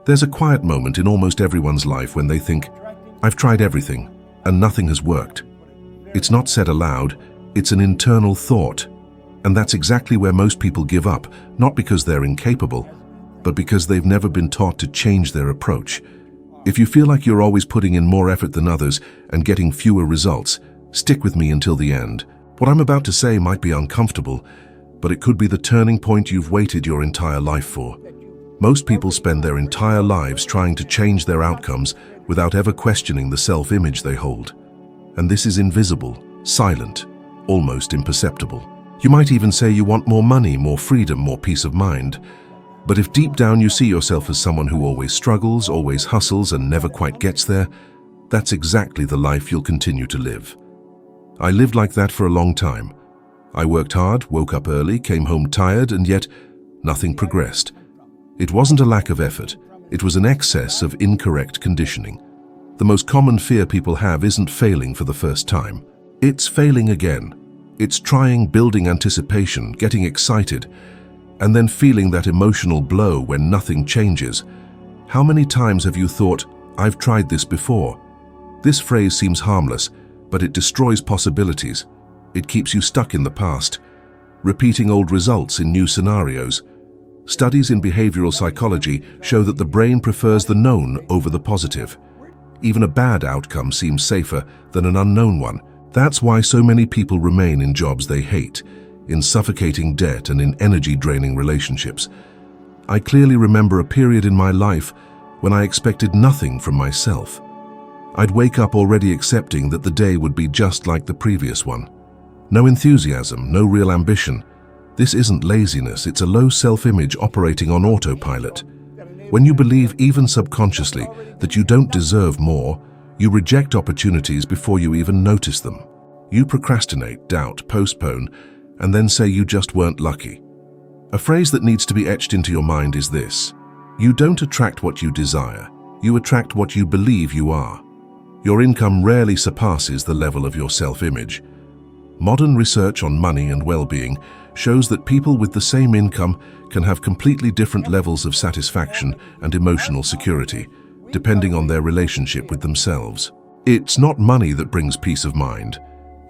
There's a quiet moment in almost everyone's life when they think, "I've tried everything, and nothing has worked." It's not said aloud, it's an internal thought. And that's exactly where most people give up, not because they're incapable, but because they've never been taught to change their approach. If you feel like you're always putting in more effort than others and getting fewer results, stick with me until the end. What I'm about to say might be uncomfortable, but it could be the turning point you've waited your entire life for. Most people spend their entire lives trying to change their outcomes without ever questioning the self-image they hold. And this is invisible, silent, almost imperceptible. You might even say you want more money, more freedom, more peace of mind. But if deep down you see yourself as someone who always struggles, always hustles, and never quite gets there, that's exactly the life you'll continue to live. I lived like that for a long time. I worked hard, woke up early, came home tired, and yet nothing progressed. It wasn't a lack of effort, it was an excess of incorrect conditioning. The most common fear people have isn't failing for the first time. It's failing again. It's trying, building anticipation, getting excited, and then feeling that emotional blow when nothing changes. How many times have you thought, "I've tried this before"? This phrase seems harmless, but it destroys possibilities. It keeps you stuck in the past, repeating old results in new scenarios. Studies in behavioral psychology show that the brain prefers the known over the positive. Even a bad outcome seems safer than an unknown one. That's why so many people remain in jobs they hate, in suffocating debt and in energy-draining relationships. I clearly remember a period in my life when I expected nothing from myself. I'd wake up already accepting that the day would be just like the previous one. No enthusiasm, no real ambition. This isn't laziness, it's a low self-image operating on autopilot. When you believe, even subconsciously, that you don't deserve more, you reject opportunities before you even notice them. You procrastinate, doubt, postpone, and then say you just weren't lucky. A phrase that needs to be etched into your mind is this: you don't attract what you desire, you attract what you believe you are. Your income rarely surpasses the level of your self-image. Modern research on money and well-being shows that people with the same income can have completely different levels of satisfaction and emotional security, depending on their relationship with themselves. It's not money that brings peace of mind.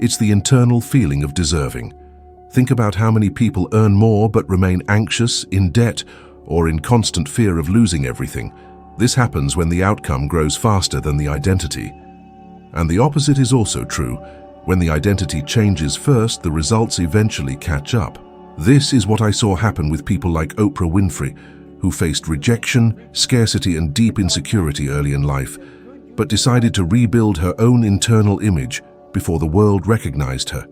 It's the internal feeling of deserving. Think about how many people earn more but remain anxious, in debt, or in constant fear of losing everything. This happens when the outcome grows faster than the identity. And the opposite is also true. When the identity changes first, the results eventually catch up. This is what I saw happen with people like Oprah Winfrey, who faced rejection, scarcity, and deep insecurity early in life, but decided to rebuild her own internal image before the world recognized her.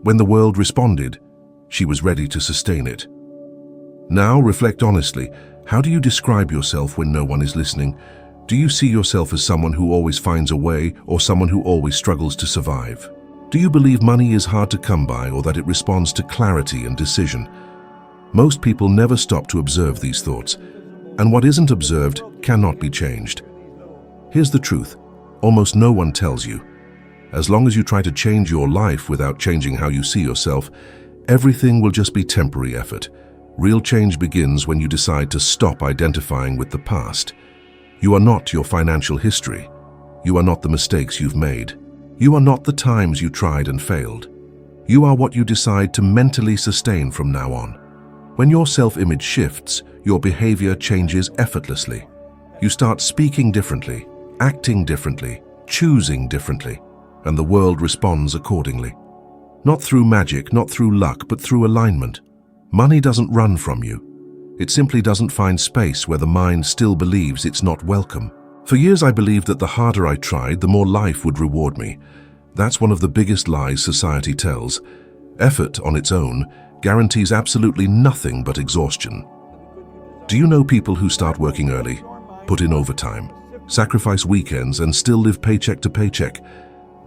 When the world responded, she was ready to sustain it. Now, reflect honestly. How do you describe yourself when no one is listening? Do you see yourself as someone who always finds a way, or someone who always struggles to survive? Do you believe money is hard to come by, or that it responds to clarity and decision? Most people never stop to observe these thoughts, and what isn't observed cannot be changed. Here's the truth: almost no one tells you. As long as you try to change your life without changing how you see yourself, everything will just be temporary effort. Real change begins when you decide to stop identifying with the past. You are not your financial history. You are not the mistakes you've made. You are not the times you tried and failed. You are what you decide to mentally sustain from now on. When your self-image shifts, your behavior changes effortlessly. You start speaking differently, acting differently, choosing differently, and the world responds accordingly. Not through magic, not through luck, but through alignment. Money doesn't run from you. It simply doesn't find space where the mind still believes it's not welcome. For years I believed that the harder I tried, the more life would reward me. That's one of the biggest lies society tells. Effort on its own guarantees absolutely nothing but exhaustion. Do you know people who start working early, put in overtime, sacrifice weekends, and still live paycheck to paycheck?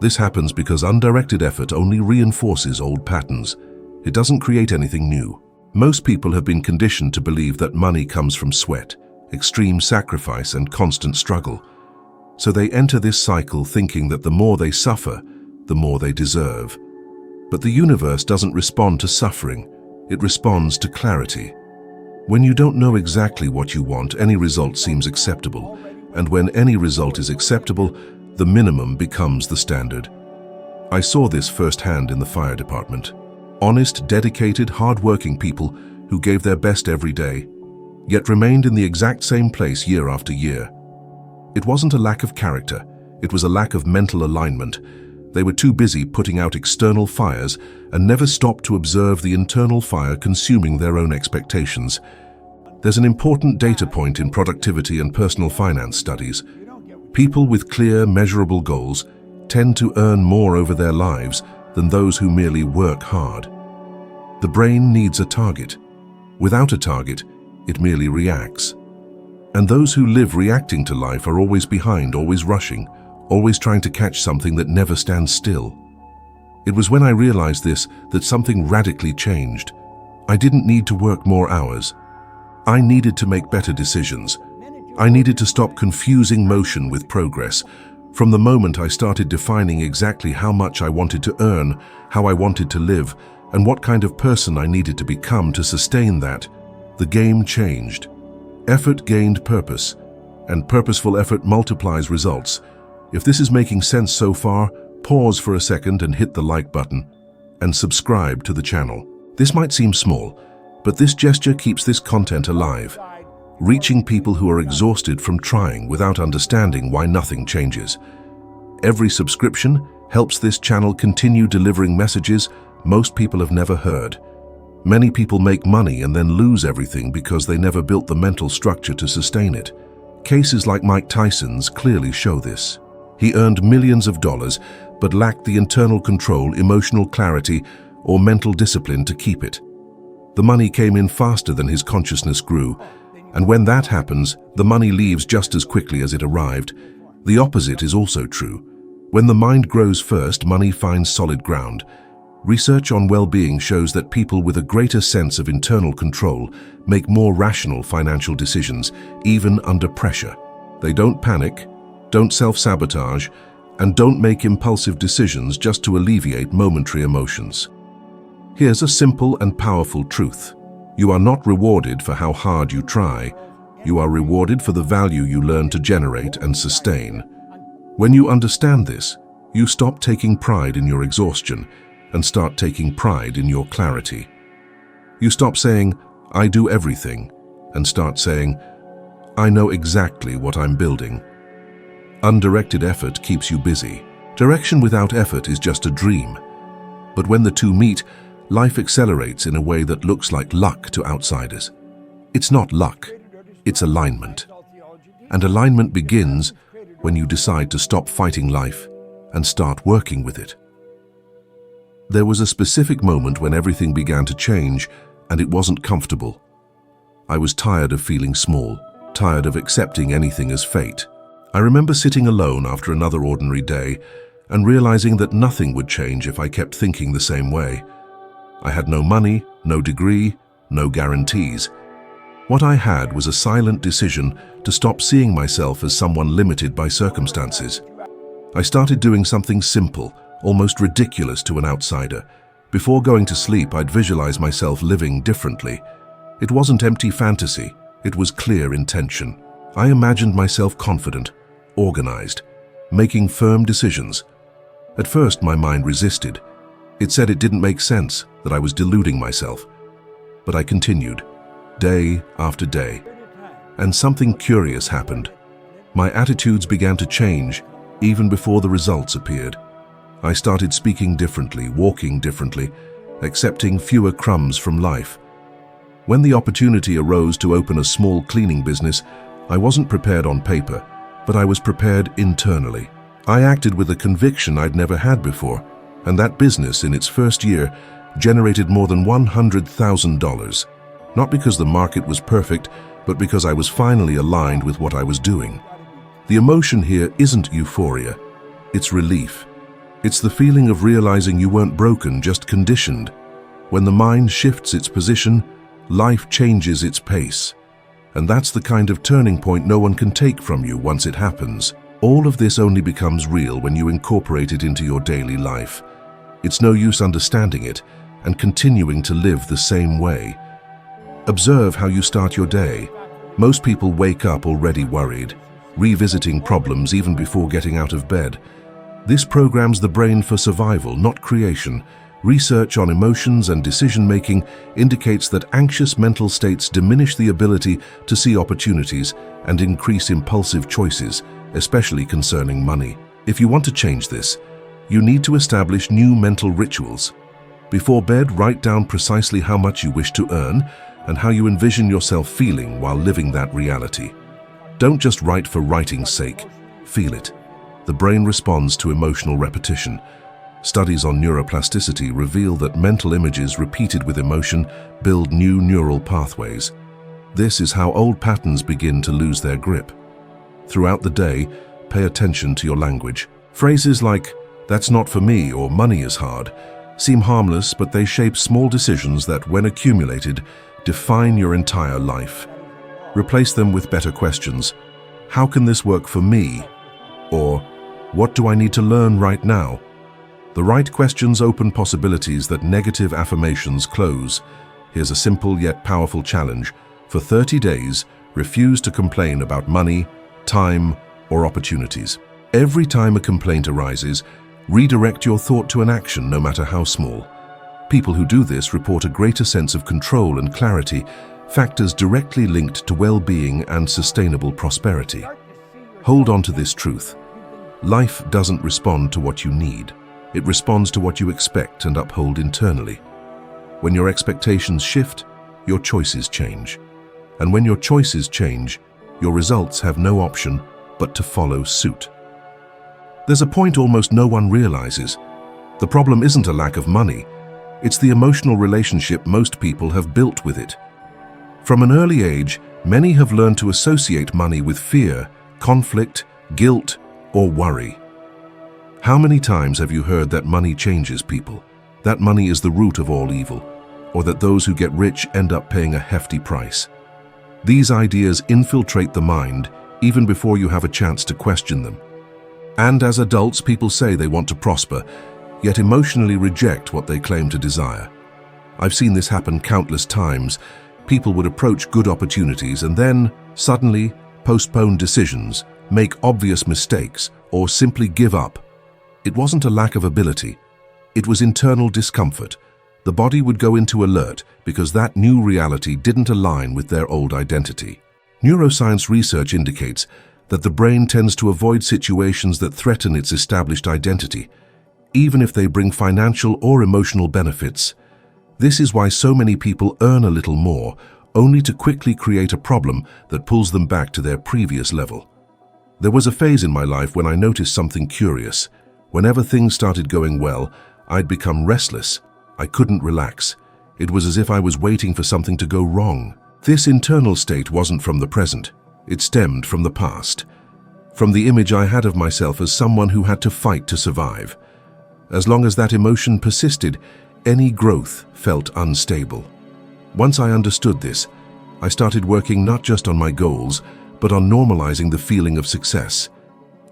This happens because undirected effort only reinforces old patterns. It doesn't create anything new. Most people have been conditioned to believe that money comes from sweat, extreme sacrifice, and constant struggle. So they enter this cycle thinking that the more they suffer, the more they deserve. But the universe doesn't respond to suffering, it responds to clarity. When you don't know exactly what you want, any result seems acceptable. And when any result is acceptable, the minimum becomes the standard. I saw this firsthand in the fire department. Honest, dedicated, hard-working people who gave their best every day, yet remained in the exact same place year after year. It wasn't a lack of character, it was a lack of mental alignment. They were too busy putting out external fires and never stopped to observe the internal fire consuming their own expectations. There's an important data point in productivity and personal finance studies. People with clear, measurable goals tend to earn more over their lives than those who merely work hard. The brain needs a target. Without a target, it merely reacts. And those who live reacting to life are always behind, always rushing, always trying to catch something that never stands still. It was when I realized this that something radically changed. I didn't need to work more hours. I needed to make better decisions. I needed to stop confusing motion with progress. From the moment I started defining exactly how much I wanted to earn, how I wanted to live, and what kind of person I needed to become to sustain that, the game changed. Effort gained purpose, and purposeful effort multiplies results. If this is making sense so far, pause for a second and hit the like button, and subscribe to the channel. This might seem small, but this gesture keeps this content alive, reaching people who are exhausted from trying without understanding why nothing changes. Every subscription helps this channel continue delivering messages most people have never heard. Many people make money and then lose everything because they never built the mental structure to sustain it. Cases like Mike Tyson's clearly show this. He earned millions of dollars, but lacked the internal control, emotional clarity, or mental discipline to keep it. The money came in faster than his consciousness grew, and when that happens, the money leaves just as quickly as it arrived. The opposite is also true. When the mind grows first, money finds solid ground. Research on well-being shows that people with a greater sense of internal control make more rational financial decisions, even under pressure. They don't panic, don't self-sabotage, and don't make impulsive decisions just to alleviate momentary emotions. Here's a simple and powerful truth. You are not rewarded for how hard you try. You are rewarded for the value you learn to generate and sustain. When you understand this, you stop taking pride in your exhaustion and start taking pride in your clarity. You stop saying, "I do everything," and start saying, "I know exactly what I'm building." Undirected effort keeps you busy. Direction without effort is just a dream. But when the two meet, life accelerates in a way that looks like luck to outsiders. It's not luck, it's alignment. And alignment begins when you decide to stop fighting life and start working with it. There was a specific moment when everything began to change, and it wasn't comfortable. I was tired of feeling small, tired of accepting anything as fate. I remember sitting alone after another ordinary day and realizing that nothing would change if I kept thinking the same way. I had no money, no degree, no guarantees. What I had was a silent decision to stop seeing myself as someone limited by circumstances. I started doing something simple, almost ridiculous to an outsider. Before going to sleep, I'd visualize myself living differently. It wasn't empty fantasy, it was clear intention. I imagined myself confident, organized, making firm decisions. At first, my mind resisted. It said it didn't make sense, that I was deluding myself. But I continued, day after day. And something curious happened. My attitudes began to change, even before the results appeared. I started speaking differently, walking differently, accepting fewer crumbs from life. When the opportunity arose to open a small cleaning business, I wasn't prepared on paper, but I was prepared internally. I acted with a conviction I'd never had before, and that business, in its first year, generated more than $100,000. Not because the market was perfect, but because I was finally aligned with what I was doing. The emotion here isn't euphoria, it's relief. It's the feeling of realizing you weren't broken, just conditioned. When the mind shifts its position, life changes its pace. And that's the kind of turning point no one can take from you once it happens. All of this only becomes real when you incorporate it into your daily life. It's no use understanding it and continuing to live the same way. Observe how you start your day. Most people wake up already worried, revisiting problems even before getting out of bed. This programs the brain for survival, not creation. Research on emotions and decision-making indicates that anxious mental states diminish the ability to see opportunities and increase impulsive choices, especially concerning money. If you want to change this, you need to establish new mental rituals. Before bed, write down precisely how much you wish to earn and how you envision yourself feeling while living that reality. Don't just write for writing's sake, feel it. The brain responds to emotional repetition. Studies on neuroplasticity reveal that mental images repeated with emotion build new neural pathways. This is how old patterns begin to lose their grip. Throughout the day, pay attention to your language. Phrases like, "That's not for me," or "Money is hard," seem harmless, but they shape small decisions that, when accumulated, define your entire life. Replace them with better questions. How can this work for me? Or, what do I need to learn right now? The right questions open possibilities that negative affirmations close. Here's a simple yet powerful challenge. For 30 days, refuse to complain about money, time, or opportunities. Every time a complaint arises, redirect your thought to an action, no matter how small. People who do this report a greater sense of control and clarity, factors directly linked to well-being and sustainable prosperity. Hold on to this truth. Life doesn't respond to what you need. It responds to what you expect and uphold internally. When your expectations shift, your choices change. And when your choices change, your results have no option but to follow suit. There's a point almost no one realizes. The problem isn't a lack of money. It's the emotional relationship most people have built with it. From an early age, many have learned to associate money with fear, conflict, guilt, or worry. How many times have you heard that money changes people, that money is the root of all evil, or that those who get rich end up paying a hefty price? These ideas infiltrate the mind even before you have a chance to question them. And as adults, people say they want to prosper, yet emotionally reject what they claim to desire. I've seen this happen countless times. People would approach good opportunities and then, suddenly, postpone decisions, make obvious mistakes, or simply give up. It wasn't a lack of ability. It was internal discomfort. The body would go into alert because that new reality didn't align with their old identity. Neuroscience research indicates that the brain tends to avoid situations that threaten its established identity, even if they bring financial or emotional benefits. This is why so many people earn a little more, only to quickly create a problem that pulls them back to their previous level. There was a phase in my life when I noticed something curious. Whenever things started going well, I'd become restless. I couldn't relax. It was as if I was waiting for something to go wrong. This internal state wasn't from the present. It stemmed from the past, from the image I had of myself as someone who had to fight to survive. As long as that emotion persisted, any growth felt unstable. Once I understood this, I started working not just on my goals, but on normalizing the feeling of success.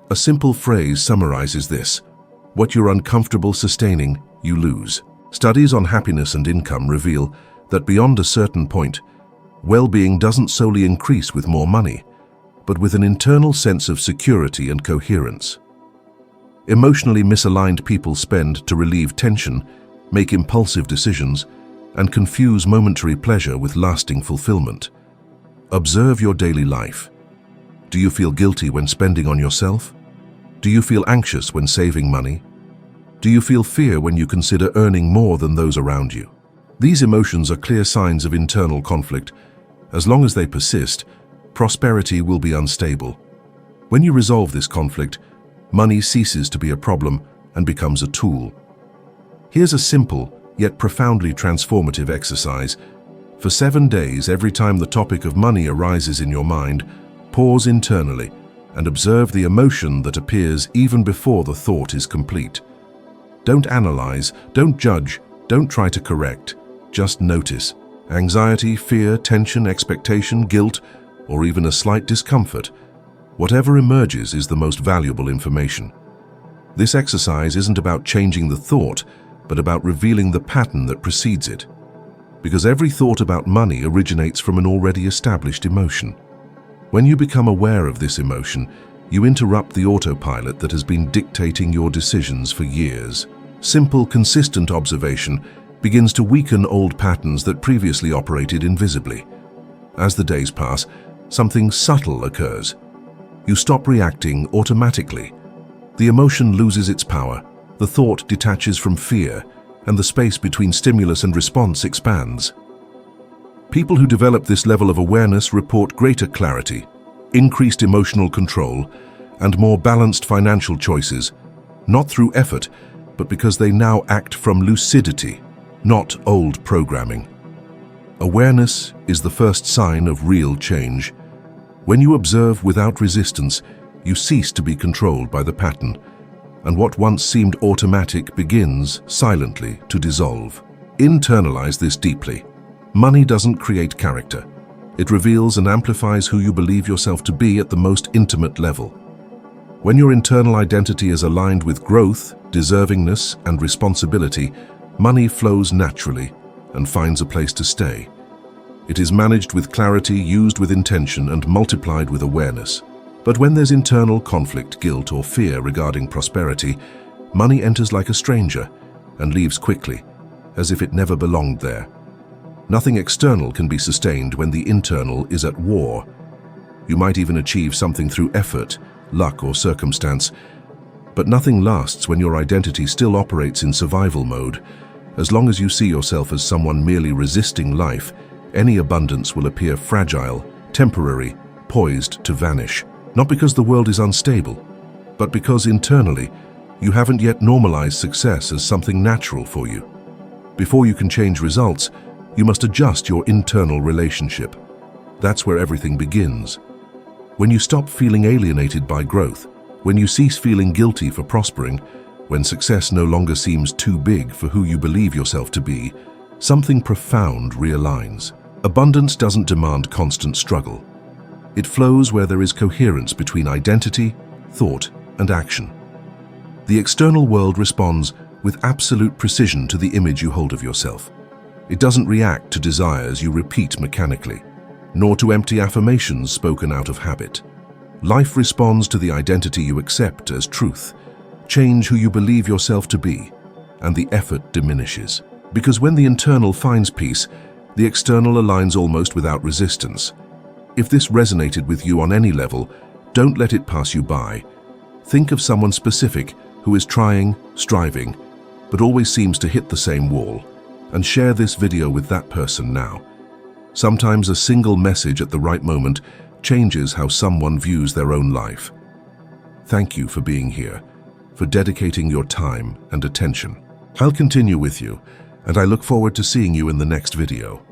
A simple phrase summarizes this: what you're uncomfortable sustaining, you lose. Studies on happiness and income reveal that beyond a certain point, well-being doesn't solely increase with more money, but with an internal sense of security and coherence. Emotionally misaligned people spend to relieve tension, make impulsive decisions, and confuse momentary pleasure with lasting fulfillment. Observe your daily life. Do you feel guilty when spending on yourself? Do you feel anxious when saving money? Do you feel fear when you consider earning more than those around you? These emotions are clear signs of internal conflict. As long as they persist, prosperity will be unstable. When you resolve this conflict, money ceases to be a problem and becomes a tool. Here's a simple, yet profoundly transformative exercise. For 7 days, every time the topic of money arises in your mind, pause internally and observe the emotion that appears even before the thought is complete. Don't analyze, don't judge, don't try to correct. Just notice. Anxiety, fear, tension, expectation, guilt, or even a slight discomfort. Whatever emerges is the most valuable information. This exercise isn't about changing the thought, but about revealing the pattern that precedes it. because every thought about money originates from an already established emotion. When you become aware of this emotion, you interrupt the autopilot that has been dictating your decisions for years. Simple, consistent observation begins to weaken old patterns that previously operated invisibly. As the days pass, something subtle occurs. You stop reacting automatically. The emotion loses its power, the thought detaches from fear, and the space between stimulus and response expands. People who develop this level of awareness report greater clarity, increased emotional control, and more balanced financial choices, not through effort, but because they now act from lucidity, not old programming. Awareness is the first sign of real change. When you observe without resistance, you cease to be controlled by the pattern, and what once seemed automatic begins, silently, to dissolve. Internalize this deeply. Money doesn't create character. It reveals and amplifies who you believe yourself to be at the most intimate level. When your internal identity is aligned with growth, deservingness, and responsibility, money flows naturally and finds a place to stay. It is managed with clarity, used with intention, and multiplied with awareness. But when there's internal conflict, guilt, or fear regarding prosperity, money enters like a stranger and leaves quickly, as if it never belonged there. Nothing external can be sustained when the internal is at war. You might even achieve something through effort, luck, or circumstance, but nothing lasts when your identity still operates in survival mode. As long as you see yourself as someone merely resisting life, any abundance will appear fragile, temporary, poised to vanish. Not because the world is unstable, but because internally, you haven't yet normalized success as something natural for you. Before you can change results, you must adjust your internal relationship. That's where everything begins. When you stop feeling alienated by growth, when you cease feeling guilty for prospering, when success no longer seems too big for who you believe yourself to be, something profound realigns. Abundance doesn't demand constant struggle. It flows where there is coherence between identity, thought, and action. The external world responds with absolute precision to the image you hold of yourself. It doesn't react to desires you repeat mechanically, nor to empty affirmations spoken out of habit. Life responds to the identity you accept as truth. Change who you believe yourself to be, and the effort diminishes. Because when the internal finds peace, the external aligns almost without resistance. If this resonated with you on any level, don't let it pass you by. Think of someone specific who is trying, striving, but always seems to hit the same wall, and share this video with that person now. Sometimes a single message at the right moment changes how someone views their own life. Thank you for being here, for dedicating your time and attention. I'll continue with you, and I look forward to seeing you in the next video.